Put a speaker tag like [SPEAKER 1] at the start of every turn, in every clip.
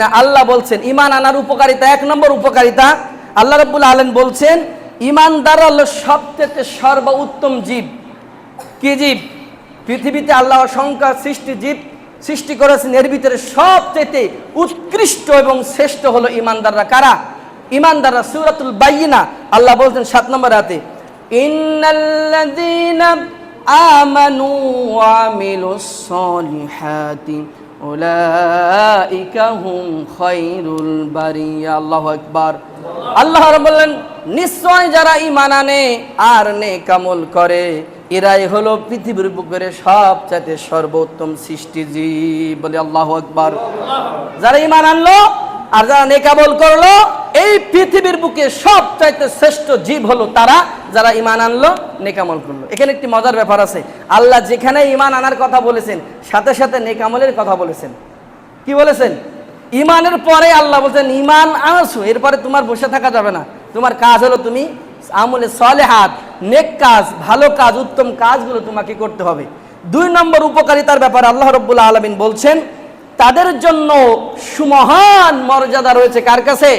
[SPEAKER 1] না। আল্লাহ বলছেন ঈমান আনার উপকারিতা, এক নম্বর উপকারিতা আল্লাহ রাব্বুল আলামিন বলছেন ঈমানদার হলো সবচেয়ে সর্বোত্তম জীব। কি জীব? পৃথিবীতে আল্লাহ অসংখ্য জীব সৃষ্টি করেছেন, এর ভিতরে সবচেয়ে উৎকৃষ্ট এবং শ্রেষ্ঠ হলো ঈমানদাররা। কারা? ঈমানদাররা। সূরাতুল বাইয়িনা আল্লাহ বলছেন 7 নম্বর আয়াতে, ইন্নাল্লাযীনা আমানু ওয়া আমিলুস সলিহাতি উলাইকা হুম খায়রুল বারিয়া। আল্লাহু আকবার। আল্লাহ বললেন নিশ্চয় যারা ঈমান আনে আর নেক আমল করে এরাই হলো পৃথিবীর বুকের সবচেয়ে সর্বোত্তম সৃষ্টিজীব। বলে আল্লাহু আকবার। যারা ঈমান আনলো আর যারা নেক আমল করলো, এই পৃথিবীর বুকে সবচাইতে শ্রেষ্ঠ জীব হলো তারা যারা ঈমান আনলো, নেক আমল করলো। এখানে একটি মজার ব্যাপার আছে, আল্লাহ যেখানে ঈমান আনার কথা বলেছেন সাথে সাথে নেক আমলের কথা বলেছেন। কি বলেছেন? ঈমানের পরে আল্লাহ বলছেন ঈমান আনছো, এরপরে তোমার বসে থাকা যাবে না, তোমার কাজ হলো তুমি আমলে সলেহাত, নেক কাজ, ভালো কাজ, উত্তম কাজগুলো তোমাকে করতে হবে। 2 নম্বর উপকারিতার ব্যাপারে আল্লাহ রাব্বুল আলামিন বলছেন তাদের জন্য সুমহান মর্যাদা রয়েছে। কার কাছে?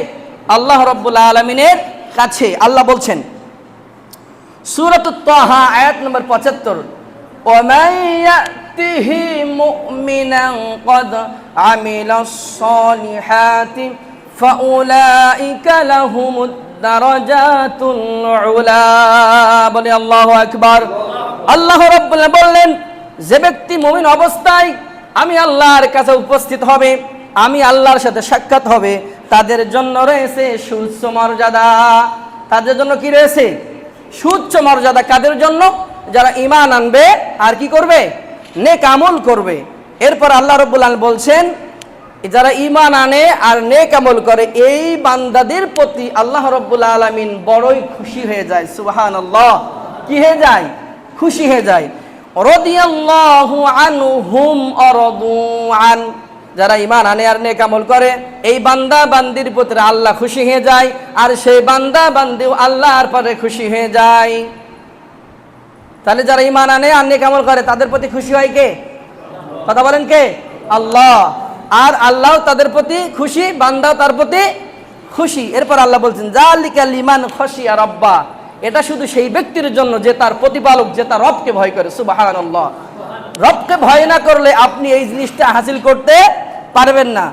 [SPEAKER 1] আল্লাহ রাব্বুল আলামিনের কাছে। আল্লাহ বলছেন সূরাতুত তাহা আয়াত নম্বর 75, ওয়ামান ইয়াতিহি মুমিনান ক্বাদ আমিলাস সলিহাতি ফাউলাইকা লাহুমুদ দারাজাতুল উলা। বলে আল্লাহু আকবার। আল্লাহ রাব্বুল বললেন যে ব্যক্তি মুমিন অবস্থায় আমি আল্লাহর কাছে উপস্থিত হবে, আমি আল্লাহর সাথে সাক্ষাৎ হবে, তাদের জন্য রয়েছে সুউচ্চ মর্যাদা। তাদের জন্য কি রয়েছে? সুউচ্চ মর্যাদা। কাদের জন্য? যারা ঈমান আনবে আর কি করবে? নেক আমল করবে। এরপর আল্লাহ রাব্বুল আলামিন বলছেন যারা ঈমান আনে আর নেক আমল করে এই বান্দাদের প্রতি আল্লাহ রাব্বুল আলামিন বড়ই খুশি হয়ে যায়। সুবহানাল্লাহ। কি হয়ে যায়? খুশি হয়ে যায়। রাদিয়াল্লাহু আনহুম আরাদু আন। যারা ঈমান আনে আর নেক আমল করে এই বান্দা বান্দির প্রতি আল্লাহ খুশি হয়ে যায়, আর সেই বান্দা বান্দিও আল্লাহর পরে খুশি হয়ে যায়। তাহলে যারা ঈমান আনে আর নেক আমল করে তাদের প্রতি খুশি হয় কে? কথা বলেন কে? আল্লাহ। আর আল্লাহ তাদের প্রতি খুশি, বান্দাও তার প্রতি খুশি। এরপর আল্লাহ বলছেন যালিকা লিমান খাশিয়া রাব্বা। এটা শুধু সেই ব্যক্তির জন্য যে তার প্রতিপালক, যে তার রবকে ভয় করে। সুবহানাল্লাহ। রবকে ভয় না করলে আপনি এই জিনিসটা হাসিল করতে পারবেন না।